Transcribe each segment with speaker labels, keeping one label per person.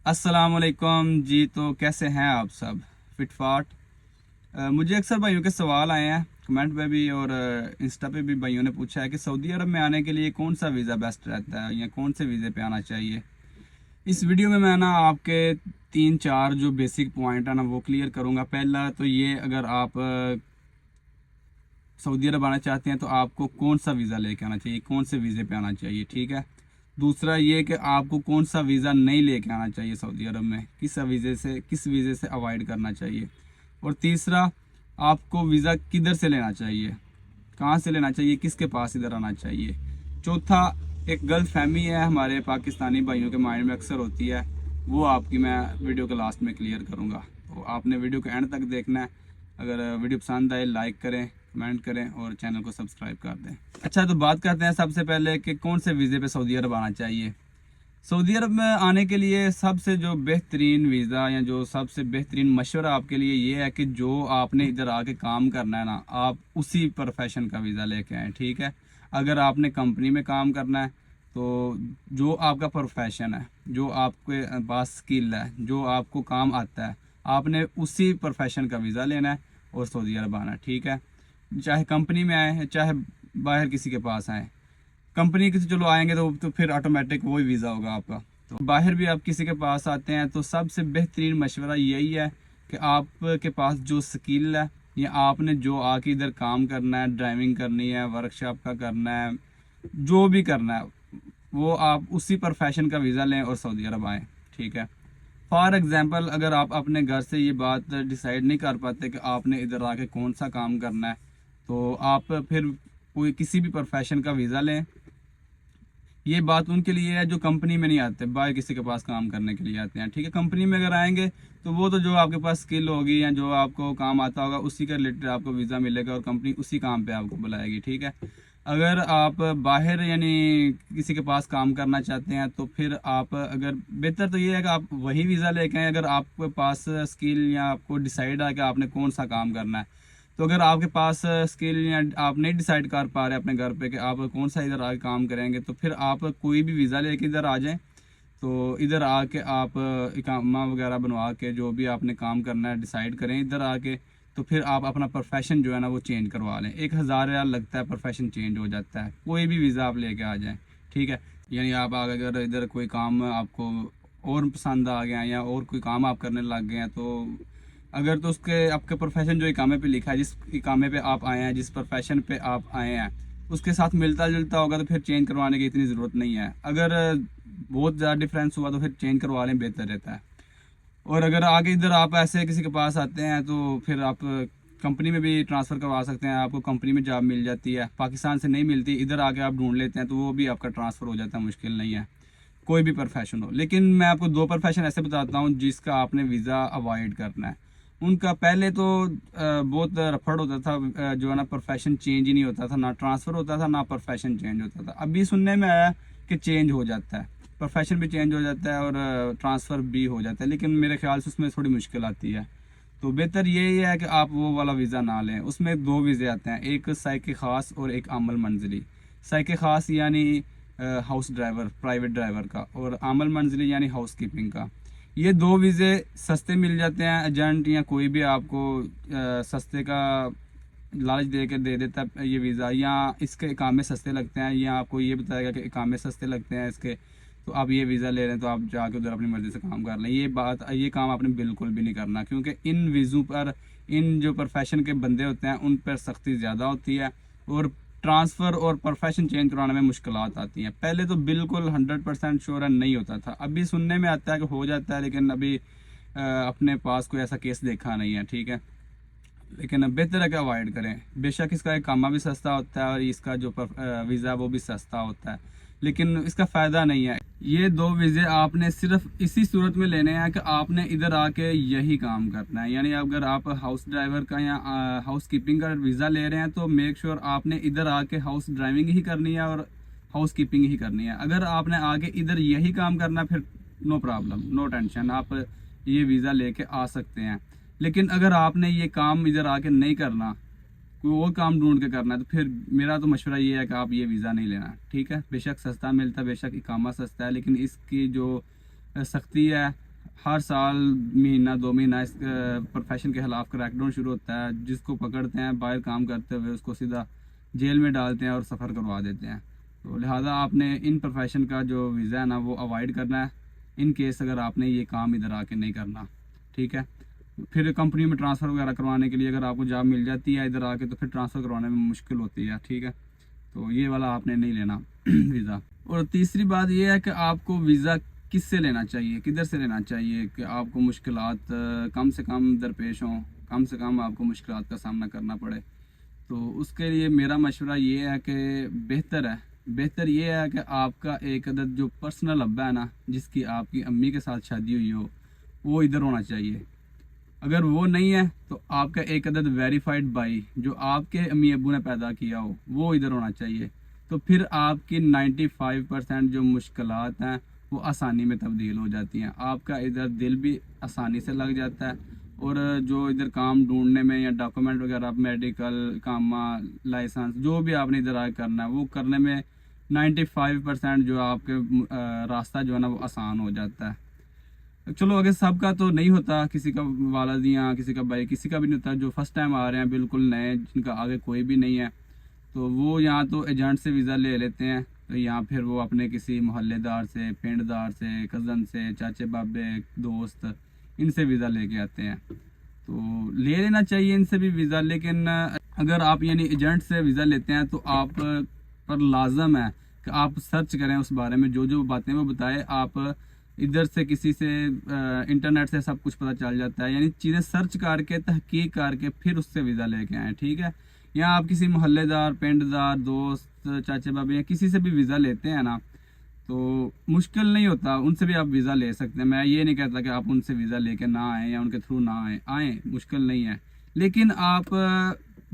Speaker 1: अस्सलामुअलैकुम जी। तो कैसे हैं आप सब? फिटफाट। मुझे अक्सर भाइयों के सवाल आए हैं कमेंट पे भी, और इंस्टा पे भी भाइयों ने पूछा है कि सऊदी अरब में आने के लिए कौन सा वीज़ा बेस्ट रहता है या कौन से वीज़े पे आना चाहिए। इस वीडियो में मैं ना आपके तीन चार जो बेसिक पॉइंट है ना वो क्लियर करूँगा। पहला तो ये, अगर आप सऊदी अरब आना चाहते हैं तो आपको कौन सा वीज़ा लेके आना चाहिए, कौन से वीज़े पे आना चाहिए, ठीक है। दूसरा ये कि आपको कौन सा वीज़ा नहीं लेके आना चाहिए सऊदी अरब में, किस वीज़े से अवॉइड करना चाहिए। और तीसरा, आपको वीज़ा किधर से लेना चाहिए, कहाँ से लेना चाहिए, किसके पास इधर आना चाहिए। चौथा, एक गलत फहमी है हमारे पाकिस्तानी भाइयों के माइंड में अक्सर होती है, वो आपकी मैं वीडियो के लास्ट में क्लियर करूँगा। तो आपने वीडियो को एंड तक देखना है। अगर वीडियो पसंद आए लाइक करें, कमेंट करें और चैनल को सब्सक्राइब कर दें। अच्छा, तो बात करते हैं सबसे पहले कि कौन से वीज़े पे सऊदी अरब आना चाहिए। सऊदी अरब में आने के लिए सबसे जो बेहतरीन वीज़ा या जो सबसे बेहतरीन मशवरा आपके लिए ये है कि जो आपने इधर आके काम करना है ना, आप उसी प्रोफेशन का वीज़ा लेके आएँ, ठीक है। अगर आपने कंपनी में काम करना है तो जो आपका प्रोफेशन है, जो आपके पास स्किल है, जो आपको काम आता है, आपने उसी प्रोफेशन का वीज़ा लेना है और सऊदी अरब आना है, ठीक है। चाहे कंपनी में आए चाहे बाहर किसी के पास आए। कंपनी के से चलो आएंगे तो फिर ऑटोमेटिक वही वीज़ा होगा आपका। तो बाहर भी आप किसी के पास आते हैं तो सबसे बेहतरीन मशवरा यही है कि आपके पास जो स्किल है या आपने जो आके इधर काम करना है, ड्राइविंग करनी है, वर्कशॉप का करना है, जो भी करना है, वो आप उसी प्रोफेशन का वीज़ा लें और सऊदी अरब आएँ, ठीक है। फॉर एग्ज़ाम्पल, अगर आप अपने घर से ये बात डिसाइड नहीं कर पाते कि आपने इधर आके कौन सा काम करना है, तो आप फिर कोई किसी भी प्रोफेशन का वीज़ा लें। ये बात उनके लिए है जो कंपनी में नहीं आते, बाहर किसी के पास काम करने के लिए आते हैं, ठीक है। कंपनी में अगर आएंगे तो वो तो जो आपके पास स्किल होगी या जो आपको काम आता होगा उसी का रिलेटेड आपको वीज़ा मिलेगा और कंपनी उसी काम पे आपको बुलाएगी, ठीक है। अगर आप बाहर यानी किसी के पास काम करना चाहते हैं तो फिर आप, अगर बेहतर तो ये है कि आप वही वीज़ा लेके आएँ अगर आपके पास स्किल या आपको डिसाइड है कि आपने कौन सा काम करना है। तो अगर आपके पास स्किल या आप नहीं डिसाइड कर पा रहे अपने घर पे कि आप कौन सा इधर आके काम करेंगे, तो फिर आप कोई भी वीज़ा लेके इधर आ जाएं। तो इधर आके आप इकामा वगैरह बनवा के जो भी आपने काम करना है डिसाइड करें इधर आके। तो फिर आप अपना प्रोफेशन जो है ना वो चेंज करवा लें। 1,000 रियाल लगता है, प्रोफेशन चेंज हो जाता है। कोई भी वीज़ा आप लेके आ जाएँ, ठीक है। यानी आप अगर इधर कोई काम आपको और पसंद आ गया या और कोई काम आप करने लग गए हैं, तो अगर तो उसके आपके प्रोफेशन जो इकामे पे लिखा है, जिस इकामे पे आप आए हैं, जिस प्रोफेशन पे आप आए हैं, उसके साथ मिलता जुलता होगा तो फिर चेंज करवाने की इतनी ज़रूरत नहीं है। अगर बहुत ज़्यादा डिफरेंस हुआ तो फिर चेंज करवा लें, बेहतर रहता है। और अगर आगे इधर आप ऐसे किसी के पास आते हैं तो फिर आप कंपनी में भी ट्रांसफ़र करवा सकते हैं। आपको कंपनी में जॉब मिल जाती है, पाकिस्तान से नहीं मिलती, इधर आके आप ढूंढ लेते हैं तो वो भी आपका ट्रांसफ़र हो जाता है, मुश्किल नहीं है। कोई भी प्रोफेशन हो। लेकिन मैं आपको दो प्रोफेशन ऐसे बताता हूँ जिसका आपने वीज़ा अवॉइड करना है। उनका पहले तो बहुत रफड़ होता था, जो है ना प्रोफेशन चेंज ही नहीं होता था, ना ट्रांसफ़र होता था ना प्रोफेशन चेंज होता था। अभी सुनने में आया कि चेंज हो जाता है, प्रोफेशन भी चेंज हो जाता है और ट्रांसफ़र भी हो जाता है, लेकिन मेरे ख्याल से उसमें थोड़ी मुश्किल आती है। तो बेहतर यही है कि आप वो वाला वीज़ा ना लें। उसमें दो वीज़े आते हैं, एक साइके ख़ास और एक आमल मंजिली। साइके ख़ास यानी हाउस ड्राइवर, प्राइवेट ड्राइवर का, और आमल मंजिली यानी हाउस कीपिंग का। ये दो वीज़े सस्ते मिल जाते हैं। एजेंट या कोई भी आपको सस्ते का लालच दे के दे देता है ये वीज़ा, या इसके इकामे सस्ते लगते हैं, या आपको ये बताएगा कि इकामे सस्ते लगते हैं इसके, तो आप ये वीज़ा ले रहे हैं तो आप जाके उधर अपनी मर्ज़ी से काम कर लें। ये काम आपने बिल्कुल भी नहीं करना, क्योंकि इन वीज़ों पर इन जो प्रोफेशन के बंदे होते हैं उन पर सख्ती ज़्यादा होती है और ट्रांसफ़र और प्रोफेशन चेंज करवाने में मुश्किलात आती हैं। पहले तो बिल्कुल 100% श्योर नहीं होता था, अभी सुनने में आता है कि हो जाता है, लेकिन अभी अपने पास कोई ऐसा केस देखा नहीं है, ठीक है। लेकिन बेहतर है कि अवॉइड करें। बेशक इसका इकामा भी सस्ता होता है और इसका जो वीज़ा वो भी सस्ता होता है, लेकिन इसका फ़ायदा नहीं है। ये दो वीज़े आपने सिर्फ इसी सूरत में लेने हैं कि आपने इधर आके यही काम करना है। यानी अगर आप हाउस ड्राइवर का या हाउस कीपिंग का वीज़ा ले रहे हैं तो मेक श्योर आपने इधर आके हाउस ड्राइविंग ही करनी है और हाउस कीपिंग ही करनी है। अगर आपने आगे इधर यही काम करना है फिर नो प्रॉब्लम, नो टेंशन, आप ये वीज़ा लेके आ सकते हैं। लेकिन अगर आपने ये काम इधर आके नहीं करना, कोई और काम ढूंढ के करना है, तो फिर मेरा तो मशवरा ये है कि आप ये वीज़ा नहीं लेना, ठीक है। बेशक सस्ता मिलता है, बेशक इकामा सस्ता है, लेकिन इसकी जो सख्ती है हर साल महीना 2 महीना इस प्रोफेशन के खिलाफ क्रैकडाउन शुरू होता है। जिसको पकड़ते हैं बाहर काम करते हुए उसको सीधा जेल में डालते हैं और सफ़र करवा देते हैं। तो लिहाजा आपने इन प्रोफेशन का जो वीज़ा है ना वो अवॉइड करना है, इन केस अगर आपने ये काम इधर आके नहीं करना, ठीक है। फिर कंपनी में ट्रांसफ़र वगैरह करवाने के लिए अगर आपको जॉब मिल जाती है इधर आके तो फिर ट्रांसफ़र करवाने में मुश्किल होती है, ठीक है। तो ये वाला आपने नहीं लेना वीज़ा। और तीसरी बात ये है कि आपको वीज़ा किससे लेना चाहिए, किधर से लेना चाहिए कि आपको मुश्किलात कम से कम दरपेश हों, कम से कम आपको मुश्किलात का सामना करना पड़े। तो उसके लिए मेरा मशवरा ये है कि बेहतर ये है कि आपका एक अदद जो पर्सनल अब्बा है ना, जिसकी आपकी अम्मी के साथ शादी हुई हो, वो इधर होना चाहिए। अगर वो नहीं है तो आपका एक अदद वेरीफाइड भाई जो आपके अम्मी अब्बू ने पैदा किया हो वो इधर होना चाहिए। तो फिर आपकी 95% जो मुश्किलात हैं वो आसानी में तब्दील हो जाती हैं। आपका इधर दिल भी आसानी से लग जाता है और जो इधर काम ढूंढने में या डॉक्यूमेंट वगैरह मेडिकल कामा लाइसेंस जो भी आपने इधर आके करना है वो करने में 95% जो आपके रास्ता जो है ना वो आसान हो जाता है। चलो अगर सबका तो नहीं होता, किसी का वालिद या किसी का भाई किसी का भी नहीं होता, जो फर्स्ट टाइम आ रहे हैं बिल्कुल नए जिनका आगे कोई भी नहीं है, तो वो यहाँ तो एजेंट से वीज़ा ले लेते हैं। तो यहाँ फिर वो अपने किसी मोहल्लेदार से, पिंडदार से, कज़न से, चाचे बाबे, दोस्त, इनसे वीज़ा लेके आते हैं। तो ले लेना चाहिए इनसे भी वीज़ा। लेकिन अगर आप यानी एजेंट से वीज़ा लेते हैं तो आप पर लाजम है कि आप सर्च करें उस बारे में, जो जो बातें वो बताए। आप इधर से किसी से इंटरनेट से सब कुछ पता चल जाता है, यानी चीज़ें सर्च करके तहकीक करके फिर उससे वीज़ा लेके आएँ, ठीक है। या आप किसी मोहल्लेदार, पिंडदार, दोस्त, चाचे बाबे या किसी से भी वीज़ा लेते हैं ना तो मुश्किल नहीं होता, उनसे भी आप वीज़ा ले सकते हैं। मैं ये नहीं कहता कि आप उनसे वीज़ा लेके ना आएँ या उनके थ्रू ना आएँ, मुश्किल नहीं है। लेकिन आप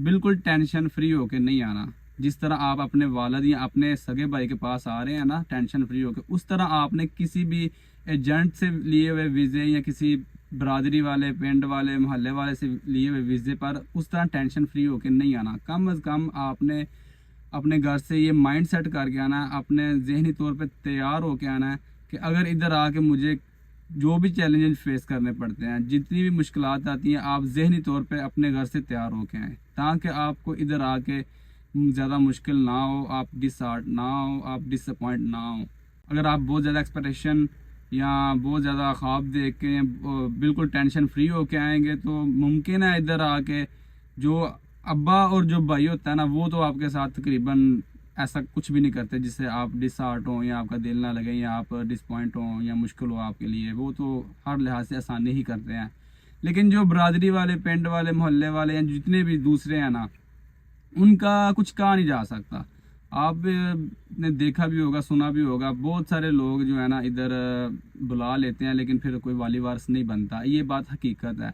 Speaker 1: बिल्कुल टेंशन फ्री होके नहीं आना। जिस तरह आप अपने वालिद या अपने सगे भाई के पास आ रहे हैं ना टेंशन फ्री होके, उस तरह आपने किसी भी एजेंट से लिए हुए वीज़े या किसी बरादरी वाले, पिंड वाले, मोहल्ले वाले से लिए हुए वीज़े पर उस तरह टेंशन फ्री होके नहीं आना। कम अज़ कम आपने अपने घर से ये माइंड सेट करके आना है, अपने जहनी तौर पे तैयार होके आना है कि अगर इधर आके मुझे जो भी चैलेंजेस फेस करने पड़ते हैं, जितनी भी मुश्किलात आती हैं, आप जहनी तौर पे अपने घर से तैयार होके आएँ, ताकि आपको इधर आके ज़्यादा मुश्किल ना हो, आप डिसहार्ट ना हो, आप डिसअपॉइंट ना हो। अगर आप बहुत ज़्यादा एक्सपेक्टेशन या बहुत ज़्यादा ख्वाब देख के बिल्कुल टेंशन फ्री होके आएंगे तो मुमकिन है इधर आके जो अब्बा और जो भाई होता है ना वो तो आपके साथ तकरीबन ऐसा कुछ भी नहीं करते जिससे आप डिसहार्ट हो या आपका दिल ना लगे या आप डिसपॉइंट हो या मुश्किल हो आपके लिए। वो तो हर लिहाज से आसानी ही करते हैं। लेकिन जो बरादरी वाले, पिंड वाले, मोहल्ले वाले या जितने भी दूसरे हैं ना, उनका कुछ कहा नहीं जा सकता। आप ने देखा भी होगा, सुना भी होगा, बहुत सारे लोग जो है ना इधर बुला लेते हैं लेकिन फिर कोई वाली वारिस नहीं बनता। ये बात हकीकत है।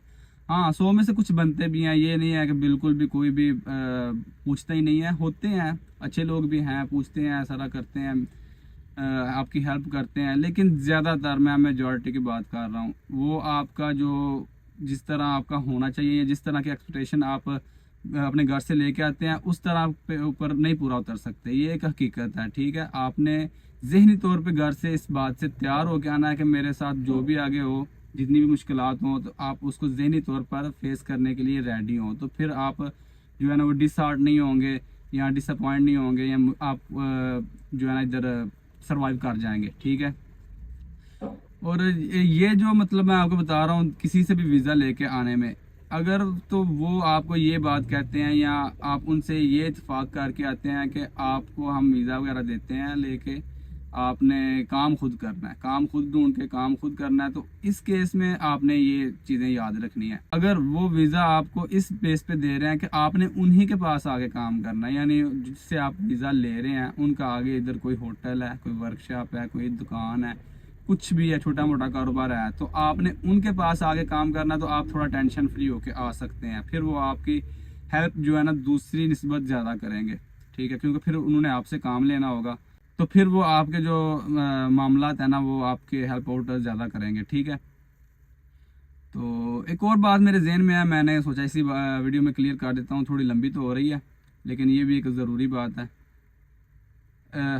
Speaker 1: हाँ, 100 में से कुछ बनते भी हैं, ये नहीं है कि बिल्कुल भी कोई भी पूछता ही नहीं है। होते हैं, अच्छे लोग भी हैं, पूछते हैं, सारा करते हैं, आपकी हेल्प करते हैं। लेकिन ज़्यादातर मैं मेजॉरिटी की बात कर रहा हूँ, वो आपका जो जिस तरह आपका होना चाहिए या जिस तरह की एक्सपेक्टेशन आप अपने घर से लेके आते हैं उस तरह पे ऊपर नहीं पूरा उतर सकते। ये एक हकीकत है, ठीक है। आपने जहनी तौर पे घर से इस बात से तैयार होकर आना है कि मेरे साथ जो भी आगे हो, जितनी भी मुश्किलात हों, तो आप उसको जहनी तौर पर फेस करने के लिए रेडी हों। तो फिर आप जो है ना वो डिसहार्ट नहीं होंगे या डिसअपॉइंट नहीं होंगे या आप जो है ना इधर सर्वाइव कर जाएंगे, ठीक है। और ये जो मतलब मैं आपको बता रहा हूँ किसी से भी वीज़ा लेके आने में, अगर तो वो आपको ये बात कहते हैं या आप उनसे ये इत्तेफाक करके आते हैं कि आपको हम वीज़ा वगैरह देते हैं लेके, आपने काम खुद करना है, काम खुद ढूंढ के काम खुद करना है, तो इस केस में आपने ये चीज़ें याद रखनी है। अगर वो वीज़ा आपको इस बेस पे दे रहे हैं कि आपने उन्हीं के पास आगे काम करना है, यानी जिससे आप वीज़ा ले रहे हैं उनका आगे इधर कोई होटल है, कोई वर्कशॉप है, कोई दुकान है, कुछ भी है, छोटा मोटा कारोबार है, तो आपने उनके पास आगे काम करना, तो आप थोड़ा टेंशन फ्री होके आ सकते हैं। फिर वो आपकी हेल्प जो है ना दूसरी निस्बत ज़्यादा करेंगे, ठीक है, क्योंकि फिर उन्होंने आपसे काम लेना होगा, तो फिर वो आपके जो मामलात है ना वो आपके हेल्प आउट ज़्यादा करेंगे, ठीक है। तो एक और बात मेरे जहन में है, मैंने सोचा इसी वीडियो में क्लियर कर देता हूँ। थोड़ी लंबी तो हो रही है लेकिन ये भी एक ज़रूरी बात है।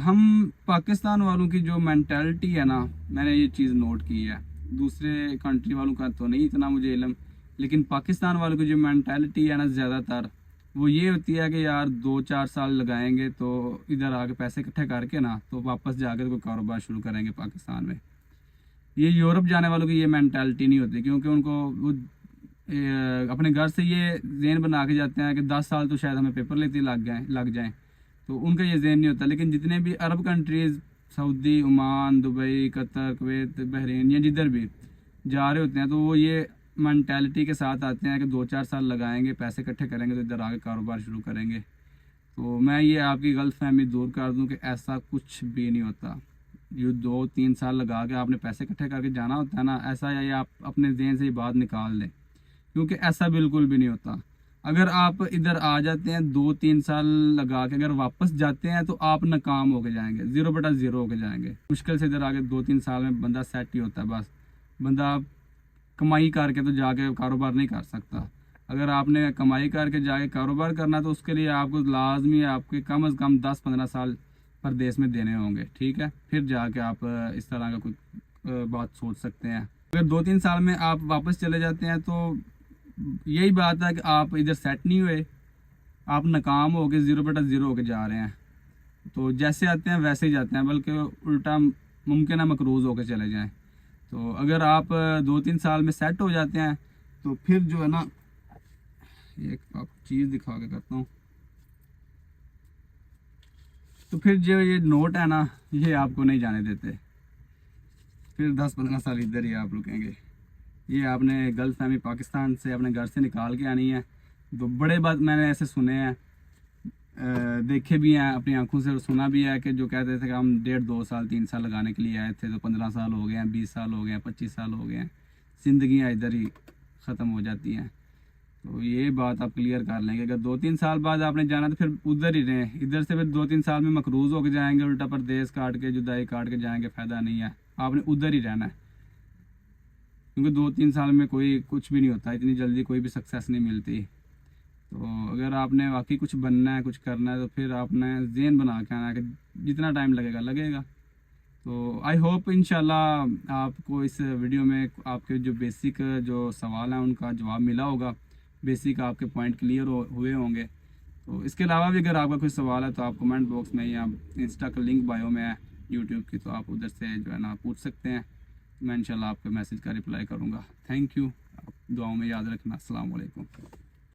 Speaker 1: हम पाकिस्तान वालों की जो मेंटालिटी है ना, मैंने ये चीज़ नोट की है, दूसरे कंट्री वालों का तो नहीं इतना मुझे इल्म, लेकिन पाकिस्तान वालों की जो मैंटेलिटी है ना ज़्यादातर वो ये होती है कि यार 2-4 साल लगाएंगे तो इधर आके पैसे इकट्ठे करके ना तो वापस जाकर कोई कारोबार शुरू करेंगे पाकिस्तान में। ये यूरोप जाने वालों की ये मैंटेलिटी नहीं होती, क्योंकि उनको वो अपने घर से ये ज़हन बना के जाते हैं कि 10 साल तो शायद हमें पेपर लेते लग जाएं, तो उनका ये ज़हन नहीं होता। लेकिन जितने भी अरब countries, Saudi, Oman, Dubai, Qatar, Kuwait, Bahrain या जिधर भी जा रहे होते हैं तो वो ये मैंटेलिटी के साथ आते हैं कि 2-4 साल लगाएंगे, पैसे इकट्ठे करेंगे तो इधर आके कारोबार शुरू करेंगे। तो मैं ये आपकी गलतफहमी दूर कर दूं कि ऐसा कुछ भी नहीं होता। ये 2-3 साल लगा के आपने पैसे इकट्ठे करके जाना होता है ना, ऐसा या ये आप अपने ज़हन से ये बात निकाल दें, क्योंकि ऐसा बिल्कुल भी नहीं होता। अगर आप इधर आ जाते हैं 2-3 साल लगा के अगर वापस जाते हैं तो आप नाकाम होके जाएंगे, 0/0 होके जाएंगे। मुश्किल से इधर आके 2-3 साल में बंदा सेट ही होता है। बस बंदा कमाई करके तो जाके कारोबार नहीं कर सकता। अगर आपने कमाई करके जाके कारोबार करना तो उसके लिए आपको लाजमी आपके कम से कम 10-15 साल परदेश में देने होंगे, ठीक है, फिर जाके आप इस तरह का कोई बात सोच सकते हैं। अगर 2-3 साल में आप वापस चले जाते हैं तो यही बात है कि आप इधर सेट नहीं हुए, आप नाकाम हो गए, 0/0 होके जा रहे हैं। तो जैसे आते हैं वैसे ही जाते हैं, बल्कि उल्टा मुमकिन है मकरूज़ होकर चले जाएं। तो अगर आप 2-3 साल में सेट हो जाते हैं तो फिर जो है ना, एक आप चीज़ दिखा के करता हूँ, तो फिर जो ये नोट है ना ये आपको नहीं जाने देते, फिर 10-15 साल इधर ही आप रुकेंगे। ये आपने गलतफहमी पाकिस्तान से अपने घर से निकाल के आनी है। तो बड़े बात मैंने ऐसे सुने हैं, देखे भी हैं अपनी आंखों से, और सुना भी है कि जो कहते थे कि हम 1.5-2 साल 3 साल लगाने के लिए आए थे तो 15 साल हो गए हैं, 20 साल हो गए हैं, 25 साल हो गए हैं, ज़िंदगियाँ इधर ही ख़त्म हो जाती हैं। तो ये बात आप क्लियर कर लेंगे। अगर 2-3 साल बाद आपने जाना तो फिर उधर ही रहें, इधर से फिर 2-3 साल में मकरूज़ होकर जाएंगे, उल्टा प्रदेश काट के जुदाई काट के जाएंगे, फ़ायदा नहीं है। आपने उधर ही रहना है, क्योंकि 2-3 साल में कोई कुछ भी नहीं होता, इतनी जल्दी कोई भी सक्सेस नहीं मिलती। तो अगर आपने वाकई कुछ बनना है, कुछ करना है, तो फिर आपने ज़हन बना के आना है कि जितना टाइम लगेगा लगेगा। तो आई होप इंशाल्लाह आपको इस वीडियो में आपके जो बेसिक जो सवाल हैं उनका जवाब मिला होगा, बेसिक आपके पॉइंट क्लियर हुए होंगे। तो इसके अलावा भी अगर आपका कोई सवाल है तो आप कमेंट बॉक्स में या इंस्टा का लिंक बायो में है यूट्यूब की, तो आप उधर से जो है ना पूछ सकते हैं। मैं इंशाल्लाह आपके मैसेज का रिप्लाई करूँगा। थैंक यू, आप दुआओं में याद रखना। अस्सलाम वालेकुम।